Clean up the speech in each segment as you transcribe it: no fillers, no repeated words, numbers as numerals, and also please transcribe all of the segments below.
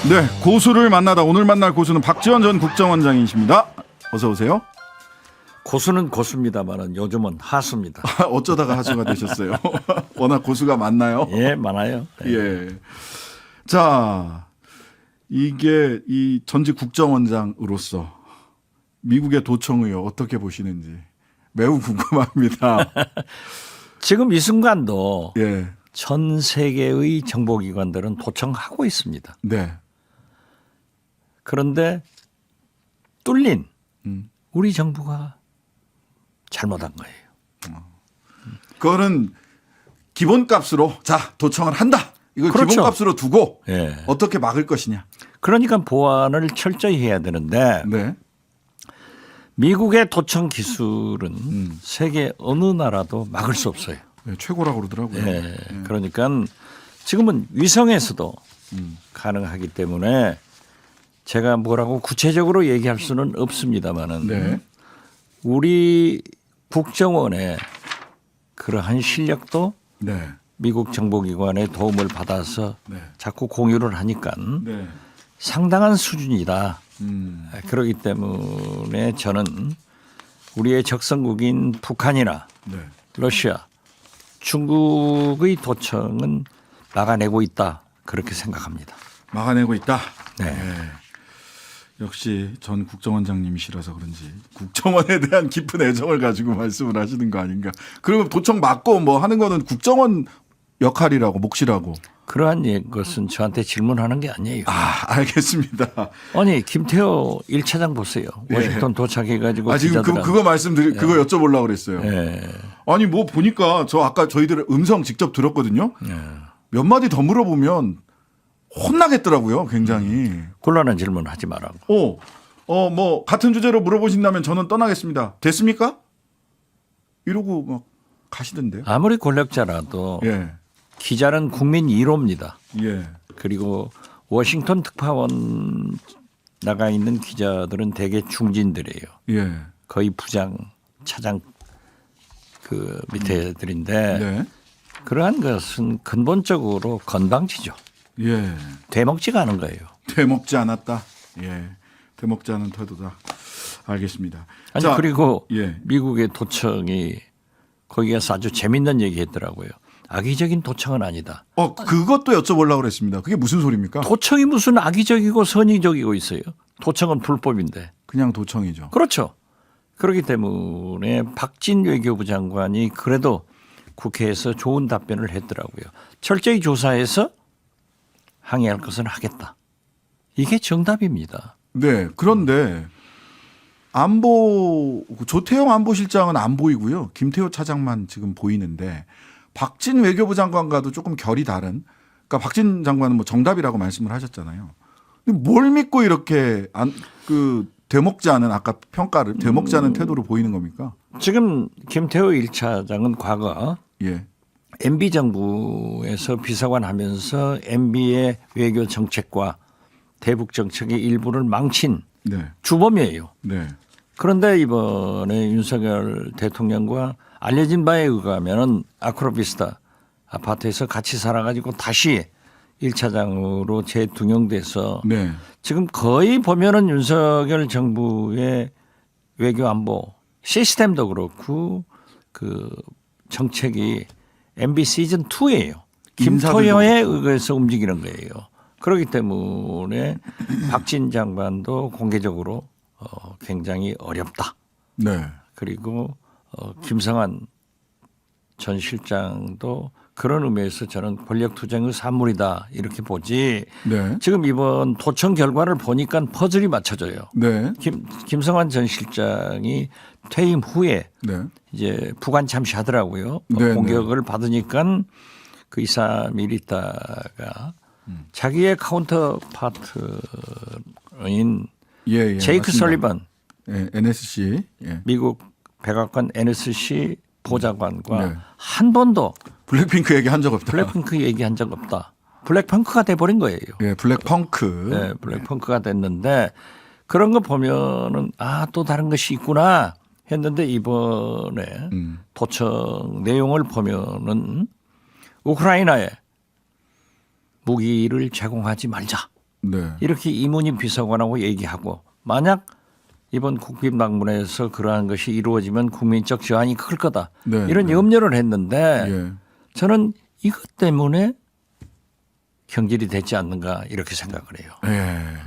네, 고수를 만나다 오늘 만날 고수는 박지원 전 국정원장이십니다. 어서 오세요. 고수는 고수입니다만은 요즘은 하수입니다. 어쩌다가 하수가 되셨어요? 워낙 고수가 많나요? 예, 많아요. 예. 자, 이게 이 전직 국정원장으로서 미국의 도청의혹 어떻게 보시는지 매우 궁금합니다. 지금 이 순간도 예. 전 세계의 정보기관들은 도청하고 있습니다. 네. 그런데 뚫린 우리 정부가 잘못한 거예요. 그거는 기본값으로 자 도청을 한다. 이걸 그렇죠. 기본값으로 두고 예. 어떻게 막을 것이냐. 그러니까 보안을 철저히 해야 되는데 네. 미국의 도청 기술은 세계 어느 나라도 막을 수 없어요. 네, 최고라고 그러더라고요. 예. 그러니까 지금은 위성에서도 가능하기 때문에 제가 뭐라고 구체적으로 얘기할 수는 없습니다만은 네. 우리 국정원의 그러한 실력도 네. 미국 정보기관의 도움을 받아서 네. 자꾸 공유를 하니까 네. 상당한 수준이다. 그렇기 때문에 저는 우리의 적성국인 북한이나 네. 러시아, 중국의 도청은 막아내고 있다. 그렇게 생각합니다. 막아내고 있다. 네. 역시 전 국정원장님이시라서 그런지 국정원에 대한 깊은 애정을 가지고 말씀을 하시는 거 아닌가. 그리고 도청 막고 뭐 하는 거는 국정원 역할이라고 몫이라고. 그러한 것은 저한테 질문하는 게 아니에요. 아, 알겠습니다. 아니 김태호 1차장 보세요. 워싱턴 도착해가지고 지금 기자들한테. 그거 그거 여쭤보려고 그랬어요. 예. 아니 뭐 보니까 저 아까 저희들 음성 직접 들었거든요. 몇 마디 더 물어보면 혼나겠더라고요. 굉장히. 곤란한 질문 하지 말라고. 뭐 같은 주제로 물어보신다면 저는 떠나겠습니다. 됐습니까? 이러고 막 가시던데요. 아무리 권력자라도 예. 기자는 국민 1호입니다. 예. 그리고 워싱턴 특파원 나가 있는 기자들은 대개 중진들이에요. 예. 거의 부장, 차장 그 밑에 애들인데 네. 그러한 것은 근본적으로 건방지죠. 예. 되먹지가 않은 거예요. 되먹지 않았다. 예. 되먹지 않은 태도다. 알겠습니다. 아니 자, 그리고 예. 미국의 도청이 거기 가서 아주 재밌는 얘기 했더라고요. 악의적인 도청은 아니다. 그것도 여쭤보려고 그랬습니다. 그게 무슨 소리입니까? 도청이 무슨 악의적이고 선의적이고 있어요. 도청은 불법인데. 그냥 도청이죠. 그렇죠. 그렇기 때문에 박진 외교부 장관이 그래도 국회에서 좋은 답변을 했더라고요. 철저히 조사해서 항의할 것은 하겠다. 이게 정답입니다. 네. 그런데 조태영 안보실장은 안 보이고요. 김태호 차장만 지금 보이는데 박진 외교부 장관과도 조금 결이 다른. 그러니까 박진 장관은 뭐 정답이라고 말씀을 하셨잖아요. 근데 뭘 믿고 이렇게 되먹지 않은 아까 평가를 되먹지 않은 태도로 보이는 겁니까? 지금 김태호 1차장은 과거 예. MB 정부에서 비서관 하면서 MB의 외교 정책과 대북 정책의 일부를 망친 네. 주범이에요. 네. 그런데 이번에 윤석열 대통령과 알려진 바에 의하면은 아크로비스타 아파트에서 같이 살아가지고 다시 1차장으로 재등용돼서 네. 지금 거의 보면은 윤석열 정부의 외교 안보 시스템도 그렇고 그 정책이 MB 시즌 2예요. 김토여에 의해서 움직이는 거예요. 그렇기 때문에 박진 장관도 공개적으로 굉장히 어렵다. 네. 그리고 김성한 전 실장도 그런 의미에서 저는 권력투쟁의 산물이다 이렇게 보지. 네. 지금 이번 도청 결과를 보니까 퍼즐이 맞춰져요. 네. 김성한 전 실장이 퇴임 후에 네. 이제 부관 참시하더라고요. 네, 공격을 받으니까 그 2, 3일 있다가 자기의 카운터 파트인 예, 제이크 맞습니다. 설리번 예, NSC. 예. 미국 백악관 NSC 보좌관과 네. 한 번도 블랙핑크 얘기 한 적 없다. 블랙핑크 얘기한 적 없다. 블랙펑크가 돼버린 거예요. 예, 블랙펑크. 네, 블랙펑크가 됐는데 그런 거 보면은 또 다른 것이 있구나 했는데 이번에 도청 내용을 보면은 우크라이나에 무기를 제공하지 말자. 네. 이렇게 이문희 비서관하고 얘기하고 만약 이번 국빈 방문에서 그러한 것이 이루어지면 국민적 저항이 클 거다. 네, 이런 네. 염려를 했는데 예. 저는 이것 때문에 경질이 되지 않는가 이렇게 생각을 해요. 예.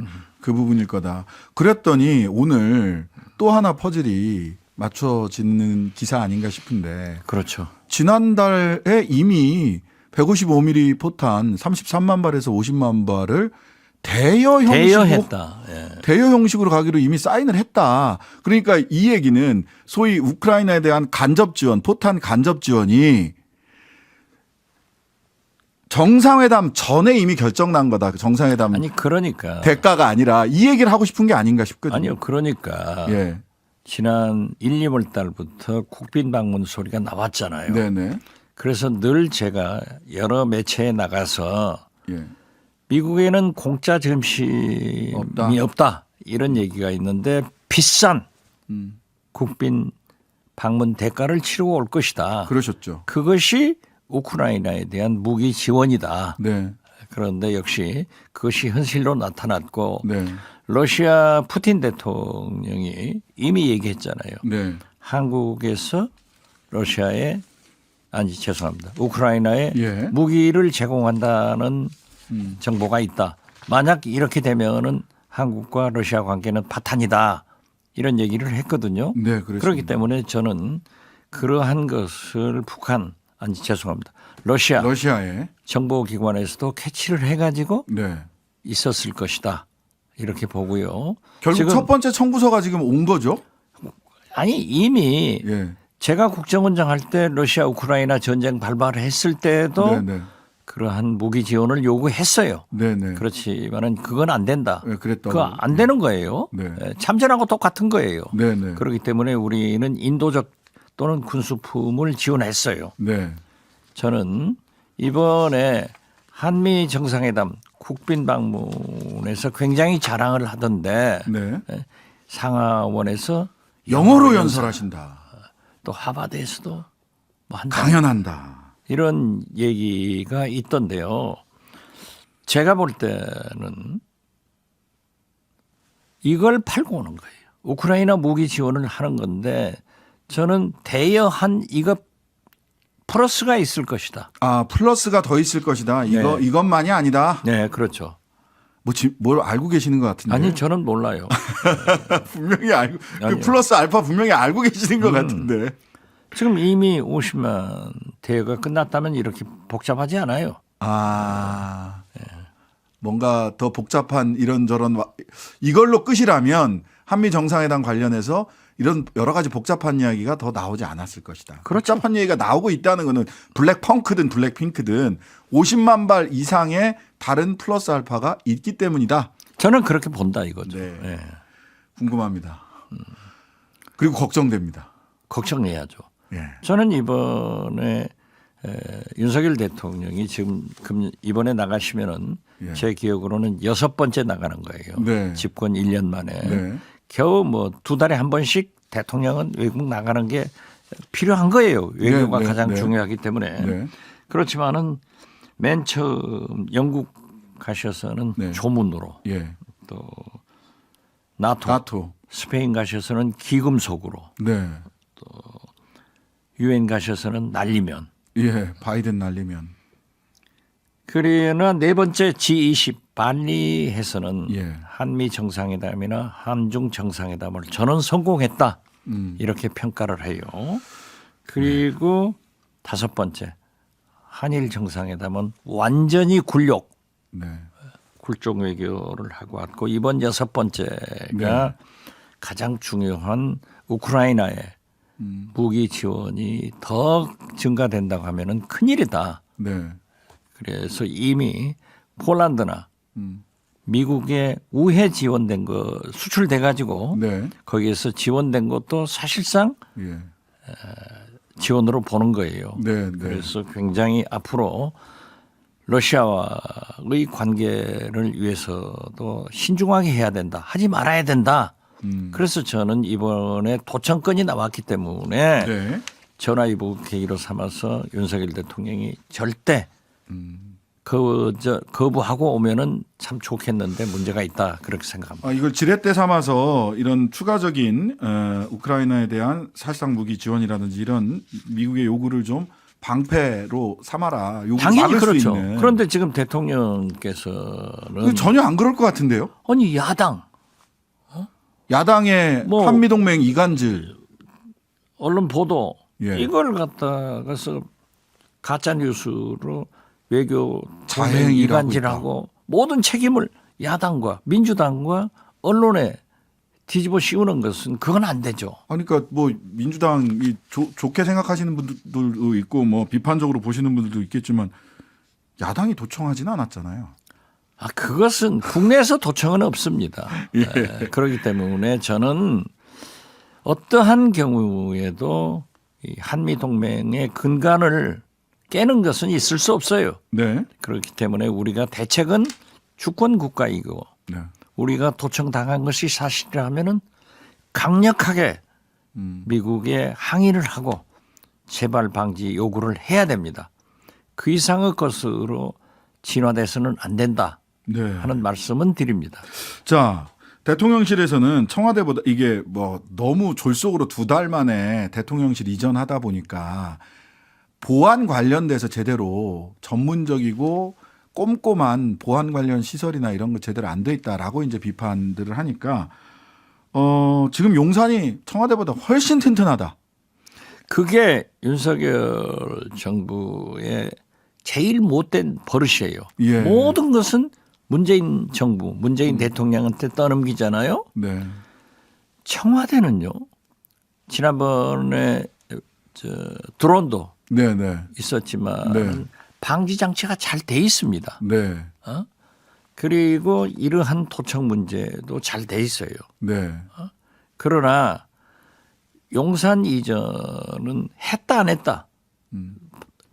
그 부분일 거다. 그랬더니 오늘 또 하나 퍼즐이 맞춰지는 기사 아닌가 싶은데 그렇죠. 지난달에 이미 155mm 포탄 33만 발에서 50만 발을 대여 형식으로 대여했다. 예. 대여 형식으로 가기로 이미 사인을 했다. 그러니까 이 얘기는 소위 우크라이나에 대한 간접 지원, 포탄 간접 지원이 정상회담 전에 이미 결정난 거다. 정상회담 아니 그러니까 대가가 아니라 이 얘기를 하고 싶은 게 아닌가 싶거든요. 아니요 그러니까 예. 지난 1, 2월 달부터 국빈 방문 소리가 나왔잖아요. 네네. 그래서 늘 제가 여러 매체에 나가서 예. 미국에는 공짜 점심이 없다 이런 얘기가 있는데 비싼 국빈 방문 대가를 치르고 올 것이다. 그러셨죠. 그것이 우크라이나에 대한 무기 지원이다. 네. 그런데 역시 그것이 현실로 나타났고 네. 러시아 푸틴 대통령이 이미 얘기했잖아요. 네. 한국에서 러시아에 아니 죄송합니다. 우크라이나에 예. 무기를 제공한다는 정보가 있다. 만약 이렇게 되면은 한국과 러시아 관계는 파탄이다. 이런 얘기를 했거든요. 네, 그렇습니다. 그렇기 때문에 저는 그러한 것을 북한 아니 죄송합니다. 러시아의 정보기관에서도 캐치를 해가지고 네. 있었을 것이다. 이렇게 보고요. 결국 지금 첫 번째 청구서가 지금 온 거죠? 아니 이미 예. 제가 국정원장 할 때 러시아 우크라이나 전쟁 발발을 했을 때도 네네. 그러한 무기 지원을 요구했어요. 네네. 그렇지만은 그건 안 된다. 네, 그랬다고. 그거 안 되는 거예요. 네. 참전하고 똑같은 거예요. 네네. 그렇기 때문에 우리는 인도적 또는 군수품을 지원했어요. 네. 저는 이번에 한미 정상회담 국빈 방문에서 굉장히 자랑을 하던데 네. 상하원에서 영어로 연설하신다. 또 하버드에서도 뭐 한다. 강연한다. 이런 얘기가 있던데요. 제가 볼 때는 이걸 팔고 오는 거예요. 우크라이나 무기 지원을 하는 건데 저는 대여한 이거 플러스가 있을 것이다. 아, 플러스가 더 있을 것이다. 이것만이 아니다. 네, 그렇죠. 뭘 알고 계시는 것 같은데. 아니, 저는 몰라요. 분명히 알고 그 아니요. 플러스 알파 분명히 알고 계시는 것 같은데. 지금 이미 50만 대여가 끝났다면 이렇게 복잡하지 않아요. 아, 뭔가 더 복잡한 이런저런 이걸로 끝이라면 한미 정상회담 관련해서 이런 여러 가지 복잡한 이야기가 더 나오지 않았을 것이다. 그렇죠. 복잡한 얘기가 나오고 있다는 거는 블랙펑크든 블랙핑크든 50만 발 이상의 다른 플러스 알파가 있기 때문이다. 저는 그렇게 본다 이거죠. 네. 네. 궁금합니다. 그리고 걱정됩니다. 걱정해야죠. 예. 저는 이번에 윤석열 대통령이 지금 이번에 나가시면은 예. 제 기억으로는 6번째 나가는 거예요. 네. 집권 1년 만에. 네. 겨우 뭐 2달에 한 번씩 대통령은 외국 나가는 게 필요한 거예요. 외교가 네, 네, 가장 네. 중요하기 때문에. 네. 그렇지만은 맨 처음 영국 가셔서는 네. 조문으로 예. 또 나토, 스페인 가셔서는 기금속으로 네. 유엔 가셔서는 날리면 예. 바이든 날리면. 그러나 네 번째 G20 발리에서는 예. 한미 정상회담이나 한중 정상회담을 저는 성공했다 이렇게 평가를 해요. 그리고 다섯 번째 한일 정상회담은 완전히 굴욕 네. 굴종 외교를 하고 왔고 이번 여섯 번째가 가장 중요한 우크라이나의 무기 지원이 더 증가된다고 하면은 큰일이다. 네. 그래서 이미 폴란드나 미국에 우회 지원된 거 수출돼 가지고 네. 거기에서 지원된 것도 사실상 예. 지원으로 보는 거예요. 네. 네. 그래서 굉장히 앞으로 러시아와의 관계를 위해서도 신중하게 해야 된다. 하지 말아야 된다. 그래서 저는 이번에 도청권이 나왔기 때문에 네. 전화위복 계기로 삼아서 윤석열 대통령이 절대 거부하고 오면은 참 좋겠는데 문제가 있다 그렇게 생각합니다. 이걸 지렛대 삼아서 이런 추가적인 우크라이나에 대한 사실상 무기 지원이라든지 이런 미국의 요구를 좀 방패로 삼아라. 요구를 당연히 막을 수 그렇죠. 있는. 그런데 지금 대통령께서는 전혀 안 그럴 것 같은데요. 아니 야당 야당의 뭐 한미동맹 이간질. 언론 보도 예. 이걸 갖다가서 가짜 뉴스로 외교 자해행위를 이간질하고 모든 책임을 야당과 민주당과 언론에 뒤집어 씌우는 것은 그건 안 되죠. 그러니까 뭐 민주당이 좋게 생각하시는 분들도 있고 뭐 비판적으로 보시는 분들도 있겠지만 야당이 도청하지는 않았잖아요. 그것은 국내에서 도청은 없습니다. 예. 그렇기 때문에 저는 어떠한 경우에도 이 한미 동맹의 근간을 깨는 것은 있을 수 없어요. 네. 그렇기 때문에 우리가 대책은 주권 국가이고 네. 우리가 도청당한 것이 사실이라면은 강력하게 미국에 항의를 하고 재발 방지 요구를 해야 됩니다. 그 이상의 것으로 진화돼서는 안 된다 네. 하는 말씀은 드립니다. 자, 대통령실에서는 청와대보다 이게 뭐 너무 졸속으로 2달 만에 대통령실 이전하다 보니까 보안 관련돼서 제대로 전문적이고 꼼꼼한 보안 관련 시설이나 이런 거 제대로 안 돼 있다라고 이제 비판들을 하니까 지금 용산이 청와대보다 훨씬 튼튼하다. 그게 윤석열 정부의 제일 못된 버릇이에요. 예. 모든 것은 문재인 정부, 문재인 대통령한테 떠넘기잖아요. 네. 청와대는요. 지난번에 드론도 네, 네. 있었지만 네. 방지 장치가 잘 돼 있습니다. 네. 그리고 이러한 도청 문제도 잘 돼 있어요. 네. 그러나 용산 이전은 했다 안 했다.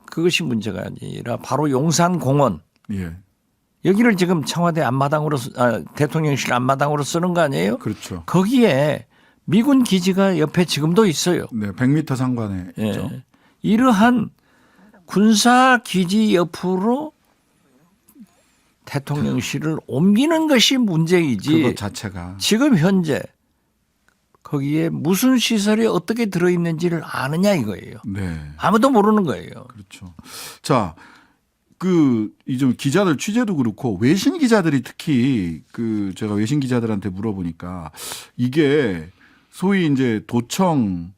그것이 문제가 아니라 바로 용산공원 예. 여기를 지금 청와대 앞마당으로 대통령실 앞마당으로 쓰는 거 아니에요? 그렇죠. 거기에 미군 기지가 옆에 지금도 있어요. 네, 100m 상관에 예. 있죠. 이러한 군사 기지 옆으로 대통령실을 옮기는 것이 문제이지. 그것 자체가. 지금 현재 거기에 무슨 시설이 어떻게 들어있는지를 아느냐 이거예요. 네. 아무도 모르는 거예요. 그렇죠. 자, 이제 기자들 취재도 그렇고 외신 기자들이 특히 제가 외신 기자들한테 물어보니까 이게 소위 이제 도청으로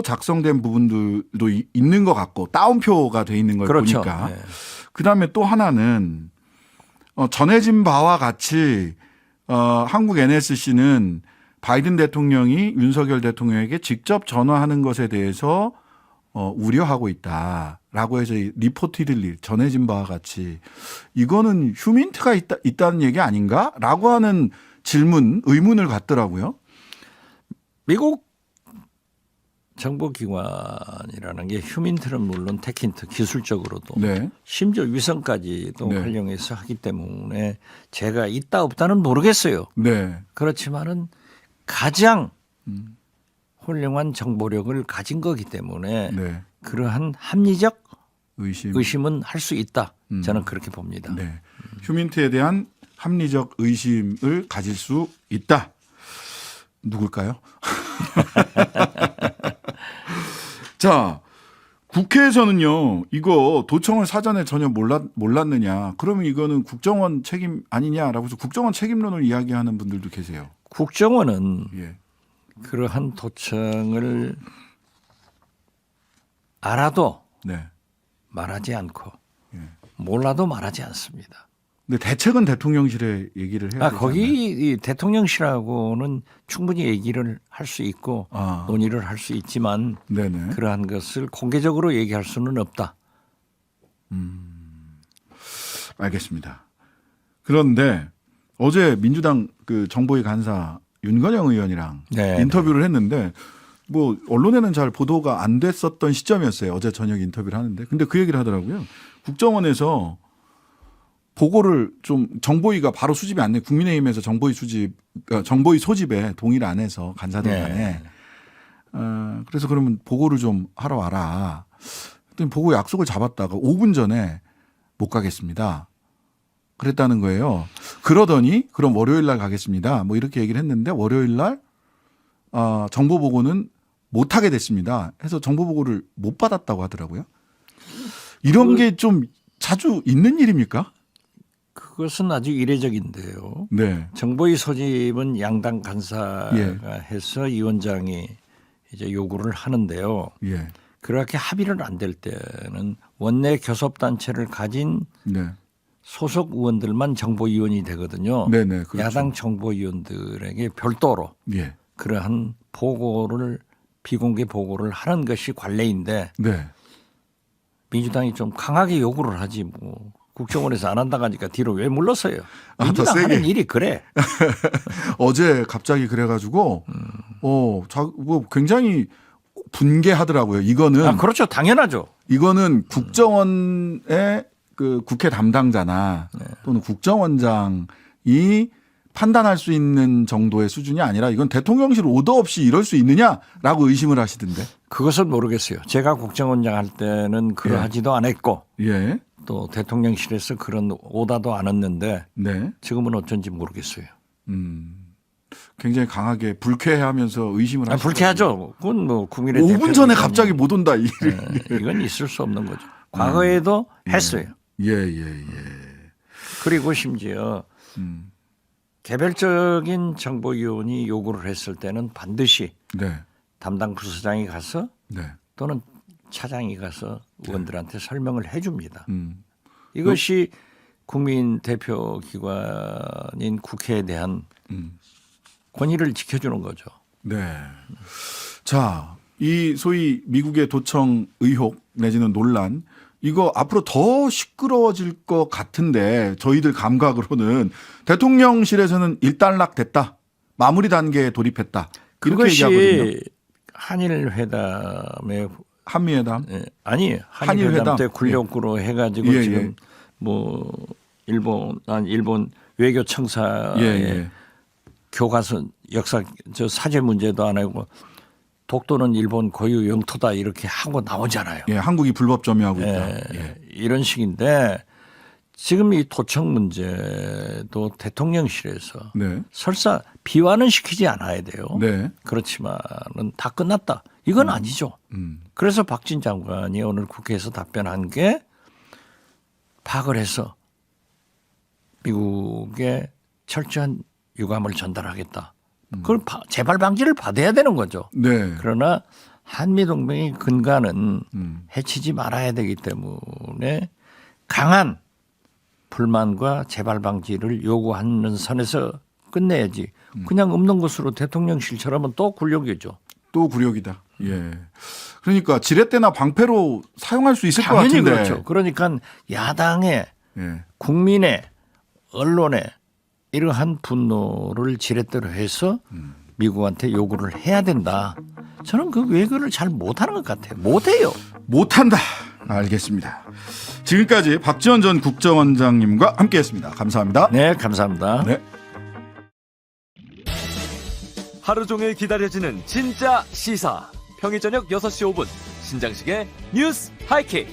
작성된 부분들도 있는 것 같고 따옴표가 돼 있는 걸 그렇죠. 보니까 네. 그다음에 또 하나는 전해진 바와 같이 한국 NSC는 바이든 대통령이 윤석열 대통령에게 직접 전화하는 것에 대해서 우려하고 있다라고 해서 리포티들리 전해진 바와 같이 이거는 휴민트가 있다는 얘기 아닌가라고 하는 의문을 갖더라고요. 미국 정보기관이라는 게 휴민트는 물론 테킨트 기술적으로도 네. 심지어 위성까지도 네. 활용해서 하기 때문에 제가 있다 없다는 모르겠어요. 네. 그렇지만은 가장 훌륭한 정보력을 가진 거기 때문에 네. 그러한 합리적 의심. 의심은 할 수 있다. 저는 그렇게 봅니다. 네. 휴민트에 대한 합리적 의심을 가질 수 있다. 누굴까요? 자, 국회에서는요, 이거 도청을 사전에 전혀 몰랐느냐. 그러면 이거는 국정원 책임 아니냐라고 해서 국정원 책임론을 이야기하는 분들도 계세요. 국정원은 예. 그러한 도청을 알아도 네. 말하지 않고 예. 몰라도 말하지 않습니다. 근데 대책은 대통령실에 얘기를 해야 되잖아요. 거기 이 대통령실하고는 충분히 얘기를 할 수 있고 논의를 할 수 있지만 네네. 그러한 것을 공개적으로 얘기할 수는 없다. 알겠습니다. 그런데 어제 민주당 정보위 간사 윤건영 의원이랑 네. 인터뷰를 했는데 뭐 언론에는 잘 보도가 안 됐었던 시점이었어요. 어제 저녁 인터뷰를 하는데. 근데 그 얘기를 하더라고요. 국정원에서 보고를 좀 정보위가 바로 수집이 안 돼. 국민의힘에서 정보위 소집에 동의를 안 해서 간사들 간에. 그래서 그러면 보고를 좀 하러 와라. 그랬더니 보고 약속을 잡았다가 5분 전에 못 가겠습니다. 그랬다는 거예요. 그러더니 그럼 월요일 날 가겠습니다. 뭐 이렇게 얘기를 했는데 월요일 날 정보 보고는 못 하게 됐습니다. 해서 정보 보고를 못 받았다고 하더라고요. 이런 게 좀 자주 있는 일입니까? 그것은 아주 이례적인데요. 네. 정보의 소집은 양당 간사가 예. 해서 이 원장이 이제 요구를 하는데요. 예. 그렇게 합의를 안 될 때는 원내 교섭단체를 가진 네. 소속 의원들만 정보위원이 되거든요. 네네. 그렇죠. 야당 정보위원들에게 별도로 예. 그러한 보고를 비공개 보고를 하는 것이 관례인데 네. 민주당이 좀 강하게 요구를 하지 뭐 국정원에서 안 한다고 하니까 뒤로 왜 물러서요? 더 민주당 세게. 하는 일이 그래. 어제 갑자기 그래가지고 뭐 굉장히 분개하더라고요. 이거는 그렇죠. 당연하죠. 이거는 국정원의 그 국회 담당자나 또는 국정원장이 판단할 수 있는 정도의 수준이 아니라 이건 대통령실 오더 없이 이럴 수 있느냐라고 의심을 하시던데. 그것은 모르겠어요. 제가 국정원장 할 때는 그러하지도 않았고 예. 또 대통령실에서 그런 오다도 안 했는데 네. 지금은 어쩐지 모르겠어요. 굉장히 강하게 불쾌해하면서 의심을 하시죠. 불쾌하죠. 그건 뭐 국민의 5분 전에 대표이기는 갑자기 못 온다. 이 이건 있을 수 없는 거죠. 과거에도 했어요. 예. 그리고 심지어 개별적인 정보위원이 요구를 했을 때는 반드시 네. 담당 부서장이 가서 네. 또는 차장이 가서 의원들한테 설명을 해줍니다. 음. 이것이 국민 대표 기관인 국회에 대한 권위를 지켜주는 거죠. 네. 자, 이 소위 미국의 도청 의혹 내지는 논란 이거 앞으로 더 시끄러워질 것 같은데 저희들 감각으로는 대통령실에서는 일단락됐다. 마무리 단계에 돌입했다. 이렇게 얘기하거든요. 그것이 한일 회담의 한미회담. 아니 한일 한일 회담 회담. 때 굴욕으로 해가지고 예, 지금 예. 뭐 일본 외교청사의 교과서 역사 저 사죄 문제도 안 하고 독도는 일본 고유 영토다 이렇게 하고 나오잖아요. 예, 한국이 불법 점유하고 있다. 예. 이런 식인데 지금 이 도청 문제도 대통령실에서 네. 설사 비화는 시키지 않아야 돼요. 네. 그렇지만은 다 끝났다. 이건 아니죠. 그래서 박진 장관이 오늘 국회에서 답변한 게 파악을 해서 미국에 철저한 유감을 전달하겠다. 그걸 재발 방지를 받아야 되는 거죠. 네. 그러나 한미동맹의 근간은 해치지 말아야 되기 때문에 강한 불만과 재발 방지를 요구하는 선에서 끝내야지. 그냥 없는 것으로 대통령실처럼은 또 굴욕이죠. 또 굴욕이다. 예. 그러니까 지렛대나 방패로 사용할 수 있을 것 당연히 같은데. 그렇죠. 그러니까 야당의 예. 국민의 언론의 이러한 분노를 지렛대로 해서 미국한테 요구를 해야 된다. 저는 그 외교를 잘 못하는 것 같아요. 못해요. 못한다. 알겠습니다. 지금까지 박지원 전 국정원장님과 함께했습니다. 감사합니다. 네, 감사합니다. 네. 하루 종일 기다려지는 진짜 시사. 평일 저녁 6시 5분 신장식의 뉴스 하이킥.